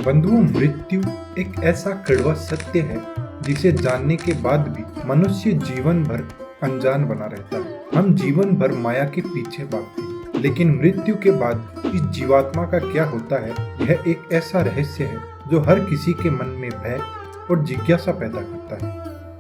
बंधुओं, मृत्यु एक ऐसा कड़वा सत्य है जिसे जानने के बाद भी मनुष्य जीवन भर अनजान बना रहता है। हम जीवन भर माया के पीछे भागते हैं, लेकिन मृत्यु के बाद इस जीवात्मा का क्या होता है, यह एक ऐसा रहस्य है जो हर किसी के मन में भय और जिज्ञासा पैदा करता है।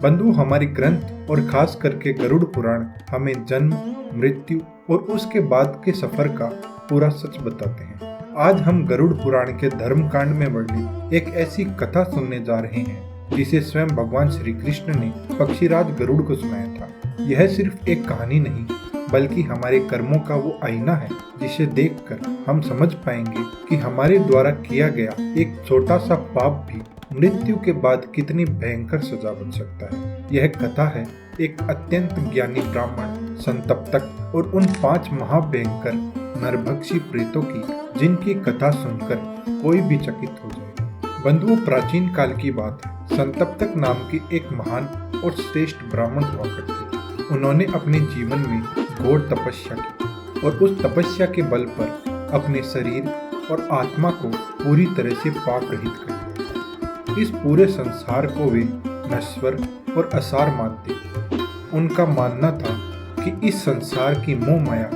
बंधु, हमारे ग्रंथ और खास करके गरुड़ पुराण हमें जन्म, मृत्यु और उसके बाद के सफर का पूरा सच बताते हैं। आज हम गरुड़ पुराण के धर्म कांड में वर्णित एक ऐसी कथा सुनने जा रहे हैं जिसे स्वयं भगवान श्री कृष्ण ने पक्षीराज गरुड़ को सुनाया था। यह सिर्फ एक कहानी नहीं, बल्कि हमारे कर्मों का वो आईना है जिसे देखकर हम समझ पाएंगे कि हमारे द्वारा किया गया एक छोटा सा पाप भी मृत्यु के बाद कितनी भयंकर सजा बन सकता है। यह कथा है एक अत्यंत ज्ञानी ब्राह्मण संतप्तक और उन 5 महाभयंकर नरभक्षी प्रेतों की, जिनकी कथा सुनकर कोई भी चकित हो जाए। बंधुओं, प्राचीन काल की बात है। संतप्तक नाम की एक महान और श्रेष्ठ ब्राह्मण हुआ करते थे। उन्होंने अपने जीवन में घोर तपस्या की और उस तपस्या के बल पर अपने शरीर और आत्मा को पूरी तरह से पाप रहित कर दिया। इस पूरे संसार को वे नश्वर और असार मानते। उनका मानना था कि इस संसार की मोह माया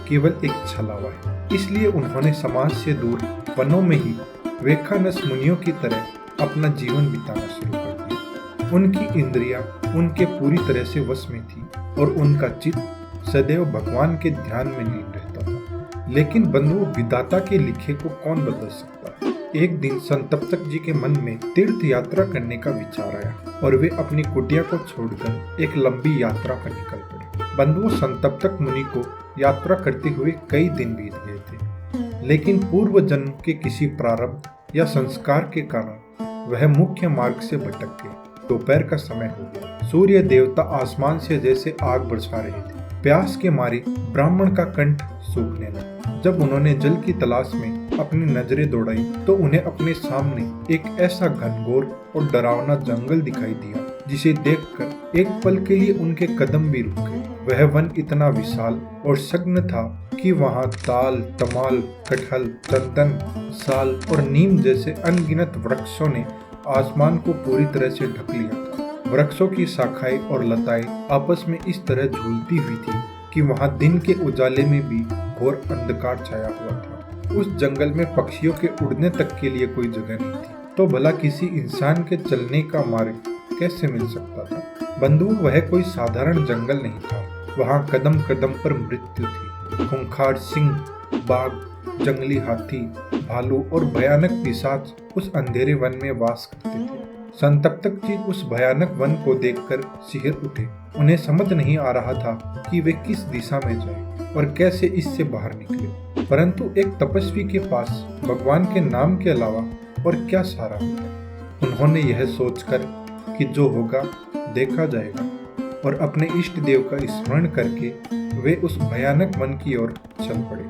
केवल एक छलावा है। इसलिए उन्होंने समाज से दूर वनों में ही वेखानस मुनियों की तरह अपना जीवन बिताना शुरू कर दिया। उनकी इंद्रियां उनके पूरी तरह से वश में थी और उनका चित्त सदैव भगवान के ध्यान में लीन रहता था। लेकिन बंधुओं, विधाता के लिखे को कौन बदल सकता है। एक दिन संतप्तक जी के मन में तीर्थ यात्रा करने का विचार आया और वे अपनी कुटिया को छोड़कर एक लंबी यात्रा पर निकल पड़े। बंधुओं, संतप्तक मुनि को यात्रा करते हुए कई दिन बीत गए थे, लेकिन पूर्व जन्म के किसी प्रारब्ध या संस्कार के कारण वह मुख्य मार्ग से भटक गए। दोपहर का समय हो गया। सूर्य देवता आसमान से जैसे आग बरसा रहे थे। प्यास के मारे ब्राह्मण का कंठ सूखने लगा। जब उन्होंने जल की तलाश में अपनी नजरें दौड़ाई तो उन्हें अपने सामने एक ऐसा घनघोर और डरावना जंगल दिखाई दिया जिसे देखकर एक पल के लिए उनके कदम भी रुक गए। वह वन इतना विशाल और सघन था कि वहां ताल, तमाल, कटहल, चंदन, साल और नीम जैसे अनगिनत वृक्षों ने आसमान को पूरी तरह से ढक लिया था। वृक्षों की शाखाएं और लताएं आपस में इस तरह झूलती हुई थी कि वहां दिन के उजाले में भी घोर अंधकार छाया हुआ था। उस जंगल में पक्षियों के उड़ने तक के लिए कोई जगह नहीं थी, तो भला किसी इंसान के चलने का मार्ग कैसे मिल सकता था। बंधु, वह कोई साधारण जंगल नहीं था। वहां कदम कदम पर मृत्यु थी। खूंखार सिंह, बाघ, जंगली हाथी, भालू और भयानक पिशाच उस अंधेरे वन में वास करते थे। संतप्तक जी उस भयानक वन को देखकर सिहर उठे। उन्हें समझ नहीं आ रहा था कि वे किस दिशा में जाएं और कैसे इससे बाहर निकले। परंतु एक तपस्वी के पास भगवान के नाम के अलावा और क्या सहारा होता। उन्होंने यह सोचकर कि जो होगा देखा जाएगा और अपने इष्ट देव का स्मरण करके वे उस भयानक वन की ओर चल पड़े।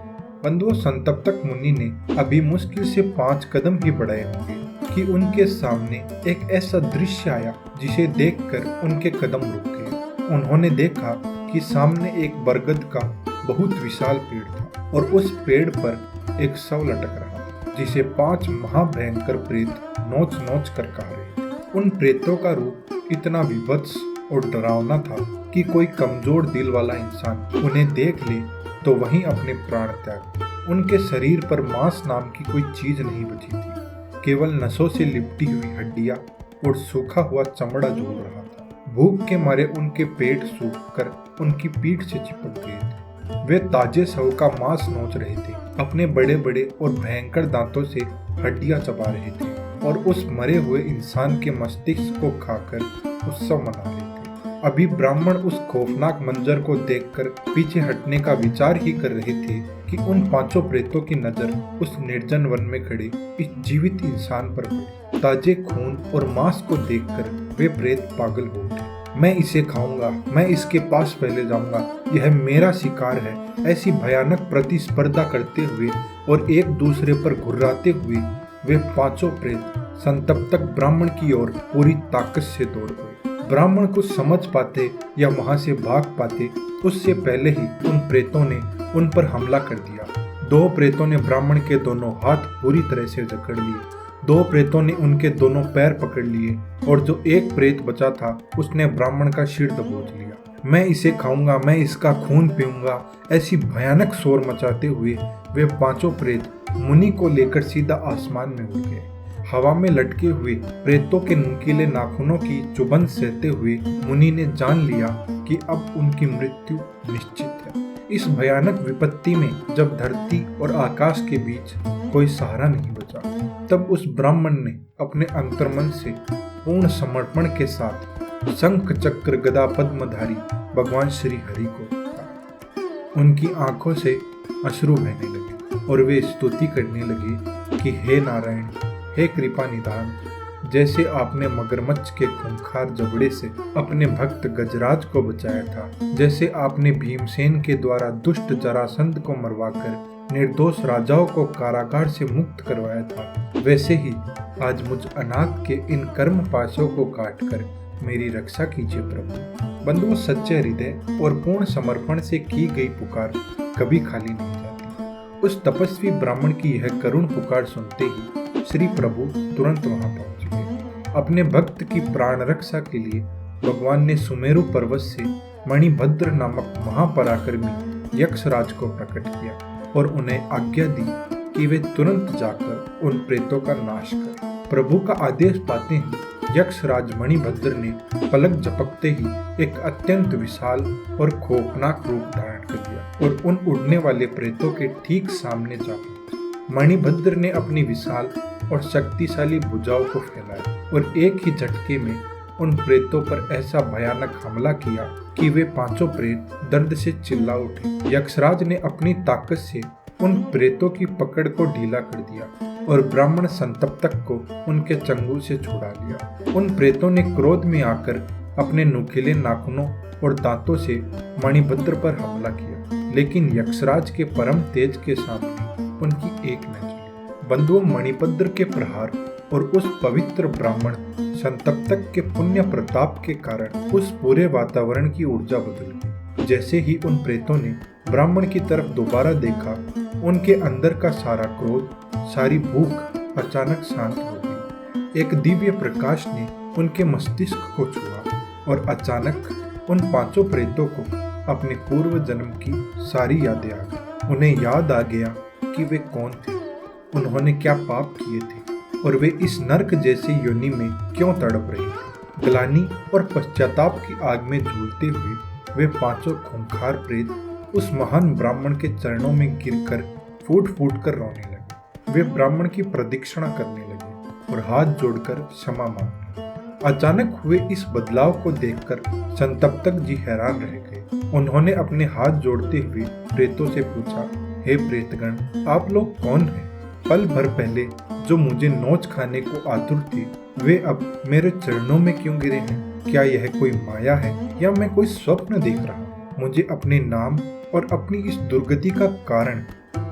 बंधुओं, संतप्तक मुनि ने अभी मुश्किल से 5 कदम ही बढ़ाए होंगे कि उनके सामने एक ऐसा दृश्य आया जिसे देखकर उनके कदम रुक गए। उन्होंने देखा कि सामने एक बरगद का बहुत विशाल पेड़ था और उस पेड़ पर एक शव लटक रहा था जिसे 5 महाभयंकर प्रेत नोच नोच कर खा रहे थे। उन प्रेतों का रूप इतना विभत्स और डरावना था कि कोई कमजोर दिल वाला इंसान उन्हें देख ले तो वहीं अपने प्राण त्याग। उनके शरीर पर मांस नाम की कोई चीज नहीं बची थी, केवल नसों से लिपटी हुई हड्डियां और सूखा हुआ चमड़ा झूल रहा था। भूख के मारे उनके पेट सूखकर उनकी पीठ से चिपक गए थे। वे ताजे शव का मांस नोच रहे थे, अपने बड़े बड़े और भयंकर दांतों से हड्डियां चबा रहे थे और उस मरे हुए इंसान के मस्तिष्क को खाकर उत्सव मना रहे थे। अभी ब्राह्मण उस खौफनाक मंजर को देखकर पीछे हटने का विचार ही कर रहे थे कि उन 5 प्रेतों की नजर उस निर्जन वन में खड़े इस जीवित इंसान पर पड़ी। ताजे खून और मांस को देखकर वे प्रेत पागल हो उठे। मैं इसे खाऊंगा, मैं इसके पास पहले जाऊंगा, यह मेरा शिकार है। ऐसी भयानक प्रतिस्पर्धा करते हुए और एक दूसरे पर घुर्राते हुए वे 5 प्रेत संतप्तक ब्राह्मण की ओर पूरी ताकत से दौड़ पड़े। ब्राह्मण कुछ समझ पाते या वहां से भाग पाते उससे पहले ही उन प्रेतों ने उन पर हमला कर दिया। 2 प्रेतों ने ब्राह्मण के दोनों हाथ पूरी तरह से जकड़ लिए दो प्रेतों ने उनके दोनों पैर पकड़ लिए और जो एक प्रेत बचा था उसने ब्राह्मण का सिर दबोच लिया। मैं इसे खाऊंगा, मैं इसका खून पीऊंगा, ऐसी भयानक शोर मचाते हुए वे पांचों प्रेत मुनि को लेकर सीधा आसमान में उड़ गए। हवा में लटके हुए प्रेतों के नुकीले नाखूनों की चुभन सहते हुए मुनि ने जान लिया कि अब उनकी मृत्यु निश्चित है। इस भयानक विपत्ति में जब धरती और आकाश के बीच कोई सहारा नहीं बचा, तब उस ब्राह्मण ने अपने अंतर्मन से पूर्ण समर्पण के साथ शंख चक्र गदा पद्मधारी भगवान श्री हरि को पुकारा। उनकी आंखों से अश्रु बहने लगे और वे स्तुति करने लगे कि हे नारायण, हे कृपा निधान, जैसे आपने मगरमच्छ के खूंखार जबड़े से अपने भक्त गजराज को बचाया था, जैसे आपने भीमसेन के द्वारा दुष्ट जरासंध को मरवाकर निर्दोष राजाओं को कारागार से मुक्त करवाया था, वैसे ही आज मुझ अनाथ के इन कर्म पाशों को काटकर मेरी रक्षा कीजिए प्रभु। बंधुओं, सच्चे हृदय और पूर्ण समर्पण से की गई पुकार कभी खाली नहीं जाती। उस तपस्वी ब्राह्मण की यह करुण पुकार सुनते ही श्री प्रभु तुरंत वहां पहुंच गए। अपने भक्त की प्राण रक्षा के लिए भगवान ने सुमेरु पर्वत से मणिभद्र नामक महापराक्रमी यक्षराज को प्रकट किया और उन्हें आज्ञा दी कि वे तुरंत जाकर उन प्रेतों का नाश करें। प्रभु का आदेश पाते ही यक्षराज मणिभद्र ने पलक झपकते ही एक अत्यंत विशाल और खौफनाक रूप धारण कर लिया और उन उड़ने वाले प्रेतों के ठीक सामने जा पहुंचा। मणिभद्र ने अपनी विशाल और शक्तिशाली भुजाओं को फैलाया और एक ही झटके में उन प्रेतों पर ऐसा भयानक हमला किया कि वे पांचों प्रेत दर्द से चिल्ला उठे। यक्षराज ने अपनी ताकत से उन प्रेतों की पकड़ को ढीला कर दिया और ब्राह्मण संतप्तक को उनके चंगुल से छुड़ा लिया। उन प्रेतों ने क्रोध में आकर अपने नुकीले नाखूनों और दांतों से मणिभद्र पर हमला किया, लेकिन यक्षराज के परम तेज के सामने उनकी एक न चली। बंधुओं, मणिभद्र के प्रहार और उस पवित्र ब्राह्मण संतप्तक के पुण्य प्रताप के कारण उस पूरे वातावरण की ऊर्जा बदल गई। जैसे ही उन प्रेतों ने ब्राह्मण की तरफ दोबारा देखा, उनके अंदर का सारा क्रोध, सारी भूख अचानक शांत हो गई। एक दिव्य प्रकाश ने उनके मस्तिष्क को छुआ और अचानक उन पांचों प्रेतों को अपने पूर्व जन्म की सारी यादें आ गई। उन्हें याद आ गया कि वे कौन थे, उन्होंने क्या पाप किए थे और वे इस नर्क जैसी योनि में क्यों तड़प रहे थे। ग्लानि और पश्चाताप की आग में झूलते हुए वे पांचों खूंखार प्रेत उस महान ब्राह्मण के चरणों में गिरकर फूट फूट कर रोने लगे। वे ब्राह्मण की प्रदक्षिणा करने लगे और हाथ जोड़कर क्षमा मांगने। अचानक हुए इस बदलाव को देखकर संतप्तक जी हैरान रह गए। उन्होंने अपने हाथ जोड़ते हुए प्रेतों से पूछा, हे प्रेतगण, आप लोग कौन हैं? पल भर पहले जो मुझे नोच खाने को आतुर थे, वे अब मेरे चरणों में क्यों गिरे हैं? क्या यह कोई माया है या मैं कोई स्वप्न देख रहा हूँ? मुझे अपने नाम और अपनी इस दुर्गति का कारण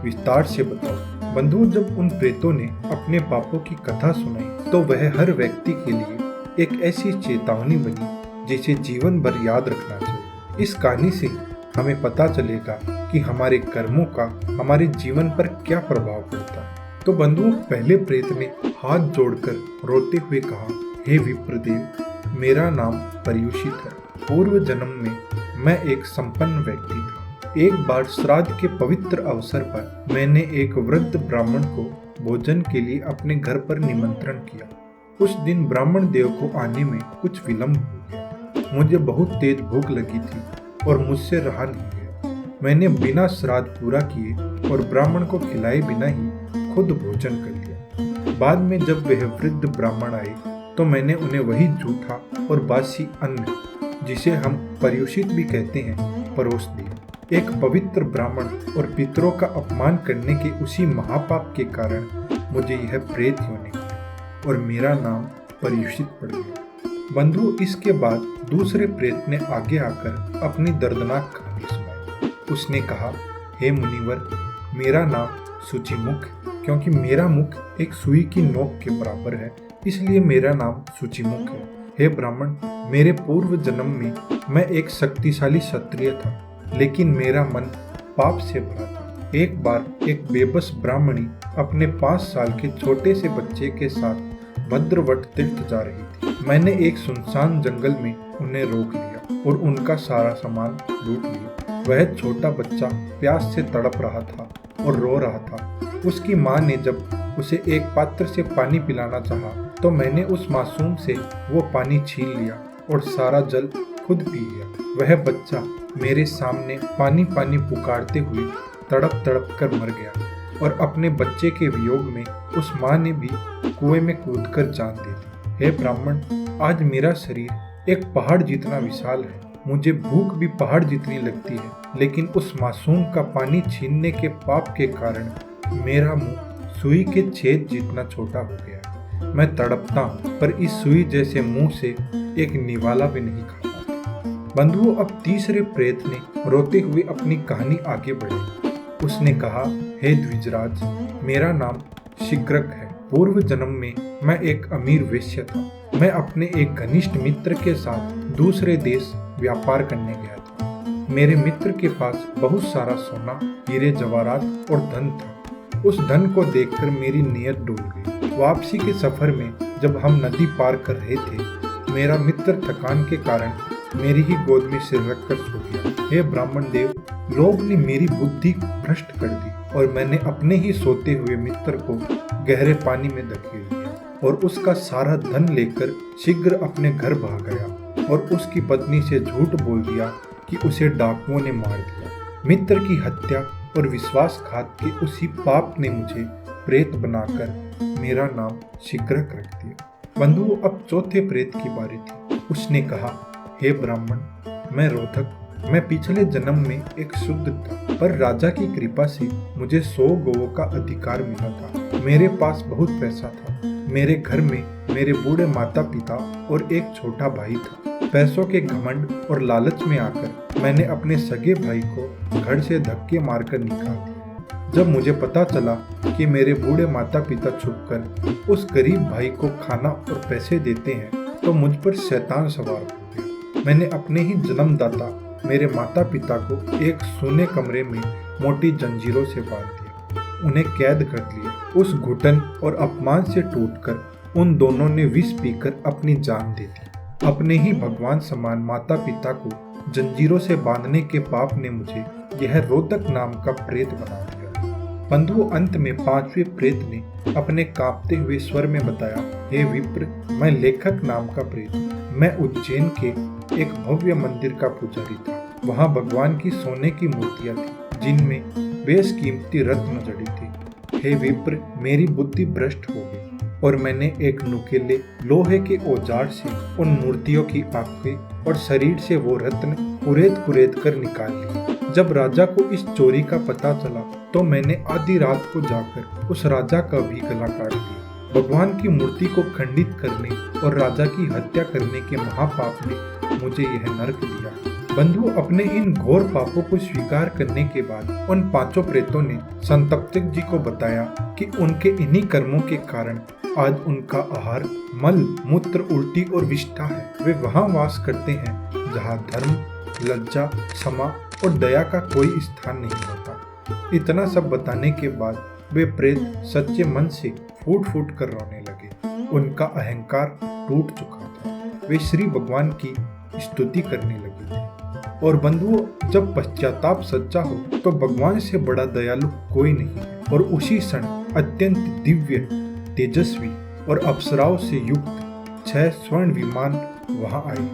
विस्तार से बताओ। बंधुओं, जब उन प्रेतों ने अपने पापों की कथा सुनाई तो वह हर व्यक्ति के लिए एक ऐसी चेतावनी बनी जिसे जीवन भर याद रखना चाहिए। इस कहानी से हमें पता चलेगा कि हमारे कर्मों का हमारे जीवन पर क्या प्रभाव पड़ता है। तो बंधुओं, पहले प्रेत ने हाथ जोड़कर रोते हुए कहा, हे विप्रदेव, मेरा नाम पर्युषित है। पूर्व जन्म में मैं एक संपन्न व्यक्ति था। एक बार श्राद्ध के पवित्र अवसर पर मैंने एक वृद्ध ब्राह्मण को भोजन के लिए अपने घर पर निमंत्रण किया। उस दिन ब्राह्मण देव को आने में कुछ विलंब हो गया। मुझे बहुत तेज भूख लगी थी और मुझसे रहा नहीं गया। मैंने बिना श्राद्ध पूरा किए और ब्राह्मण को खिलाए बिना ही खुद भोजन कर लिया। बाद में जब वह वृद्ध ब्राह्मण आए तो मैंने उन्हें वही जूठा और बासी अन्न, जिसे हम पर्युषित भी कहते हैं, परोस दिया। एक पवित्र ब्राह्मण और पितरों का अपमान करने के उसी महापाप के कारण मुझे यह प्रेत योनि मिली और मेरा नाम पर्युषित पड़ गया। बंधु, इसके बाद दूसरे प्रेत ने आगे आकर अपनी दर्दनाक कहानी सुनाई। उसने कहा, हे मुनिवर, मेरा नाम सूचिमुख, क्योंकि मेरा मुख एक सुई की नोक के बराबर है, इसलिए मेरा नाम सूचिमुख है। हे ब्राह्मण, मेरे पूर्व जन्म में मैं एक शक्तिशाली क्षत्रिय था, लेकिन मेरा मन पाप से भरा था। एक बार एक बेबस ब्राह्मणी अपने 5 साल के छोटे से बच्चे के साथ भद्रवट तीर्थ जा रही थी। मैंने एक सुनसान जंगल में उन्हें रोक लिया और उनका सारा सामान लूट लिया। वह छोटा बच्चा प्यास से तड़प रहा था और रो रहा था। उसकी माँ ने जब उसे एक पात्र से पानी पिलाना चाहा तो मैंने उस मासूम से वो पानी छीन लिया और सारा जल खुद पी लिया। वह बच्चा मेरे सामने पानी पानी पुकारते हुए तड़प तड़प कर मर गया और अपने बच्चे के वियोग में उस माँ ने भी कुएं में कूदकर जान दे दी। हे ब्राह्मण, आज मेरा शरीर एक पहाड़ जितना विशाल है। मुझे भूख भी पहाड़ जितनी लगती है, लेकिन उस मासूम का पानी छीनने के पाप के कारण मेरा मुंह सुई के छेद जितना छोटा हो गया। मैं तड़पता हूँ, पर इस सुई जैसे मुंह से एक निवाला भी नहीं खाता। बंधुओं, अब तीसरे प्रेत ने रोते हुए अपनी कहानी आगे बढ़ाई। उसने कहा, हे द्विजराज, मेरा नाम शिग्रक है। पूर्व जन्म में मैं एक अमीर वेश्या था। मैं अपने एक घनिष्ठ मित्र के साथ दूसरे देश व्यापार करने गया था। मेरे मित्र के पास बहुत सारा सोना, हीरे जवाहरात और धन था। उस धन को देखकर मेरी नीयत डूब गई। वापसी के सफर में जब हम नदी पार कर रहे थे, मेरा मित्र थकान के कारण मेरी ही गोद में सिर रखकर सो गया। हे ब्राह्मण देव, लोभ ने मेरी बुद्धि भ्रष्ट कर दी और मैंने अपने ही सोते हुए मित्र को गहरे पानी में धकेल दिया और उसका सारा धन लेकर शीघ्र अपने घर भाग गया और उसकी पत्नी से झूठ बोल दिया कि उसे डाकुओं ने मार दिया। मित्र की हत्या और विश्वासघात के उसी पाप ने मुझे प्रेत बनाकर मेरा नाम शिग्रक रख दिया। बंधुओं, अब चौथे प्रेत की बारी थी। उसने कहा, हे ब्राह्मण, मैं रोधक, मैं पिछले जन्म में एक शुद्ध था, पर राजा की कृपा से मुझे 100 गौओं का अधिकार मिला था। मेरे पास बहुत पैसा था। मेरे घर में मेरे बूढ़े माता पिता और एक छोटा भाई था। पैसों के घमंड और लालच में आकर मैंने अपने सगे भाई को घर से धक्के मारकर निकाल दिया। जब मुझे पता चला कि मेरे बूढ़े माता पिता छुपकर उस गरीब भाई को खाना और पैसे देते हैं, तो मुझ पर शैतान सवार हो गया। मैंने अपने ही जन्मदाता मेरे माता पिता को एक सोने कमरे में मोटी जंजीरों से बांध दिया। उन्हें कैद कर लिया। उस घुटन और अपमान से टूटकर उन दोनों ने विष पीकर अपनी जान दे दी। अपने ही भगवान समान माता पिता को जंजीरों से बांधने के पाप ने मुझे यह रोदक नाम का प्रेत बना दिया। बंधुओं, अंत में 5वें प्रेत ने अपने कांपते हुए स्वर में बताया, हे विप्र, मैं लेखक नाम का प्रेत हूँ। मैं उज्जैन के एक भव्य मंदिर का पुजारी था। वहाँ भगवान की सोने की मूर्तियाँ थी, जिनमें बेशकीमती रत्न जड़े थे। हे विप्र, मेरी बुद्धि भ्रष्ट हो गई और मैंने एक नुकीले लोहे के औजार से उन मूर्तियों की आंखें और शरीर से वो रत्न कुरेद कुरेद कर निकाल लिए। जब राजा को इस चोरी का पता चला तो मैंने आधी रात को जाकर उस राजा का भी गला काट दिया। भगवान की मूर्ति को खंडित करने और राजा की हत्या करने के महापाप ने मुझे यह नरक दिया। बंधु, अपने इन घोर पापों को स्वीकार करने के बाद उन 5 प्रेतों ने संतप्तक जी को बताया कि उनके इन्हीं कर्मों के कारण आज उनका आहार मल, मूत्र, उल्टी और विष्ठा है। वे वहाँ वास करते हैं जहाँ धर्म, लज्जा, क्षमा और दया का कोई स्थान नहीं होता। इतना सब बताने के बाद वे प्रेत सच्चे मन से फूट फूट कर रोने लगे। उनका अहंकार टूट चुका था। वे श्री भगवान की स्तुति करने लगे थे। और बंधुओं, जब पश्चाताप सच्चा हो तो भगवान से बड़ा दयालु कोई नहीं है। और उसी क्षण अत्यंत दिव्य, तेजस्वी और अप्सराओं से युक्त 6 स्वर्ण विमान वहां आए।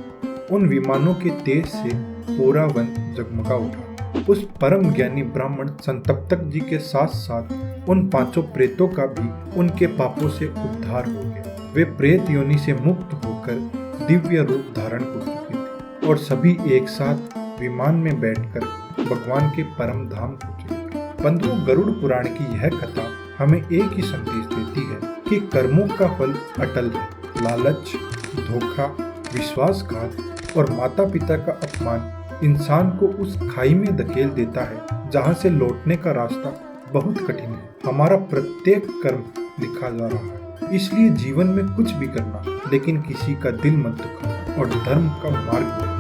उन विमानों के तेज से पूरा वन जगमगा उठा। उस परम ज्ञानी ब्राह्मण संतप्तक जी के साथ साथ उन 5 प्रेतों का भी उनके पापों से उद्धार हो गया। वे प्रेत योनि से मुक्त होकर दिव्य रूप धारण हो चुके थे और सभी एक साथ विमान में बैठकर भगवान के परम धाम पहुंचे। बंधुओं, गरुड़ पुराण की यह कथा हमें एक ही संदेश देती है कि कर्मों का फल अटल है। लालच, धोखा, विश्वासघात और माता पिता का अपमान इंसान को उस खाई में धकेल देता है जहां से लौटने का रास्ता बहुत कठिन है। हमारा प्रत्येक कर्म लिखा जा रहा है, इसलिए जीवन में कुछ भी करना, लेकिन किसी का दिल मत दुखाना और धर्म का मार्ग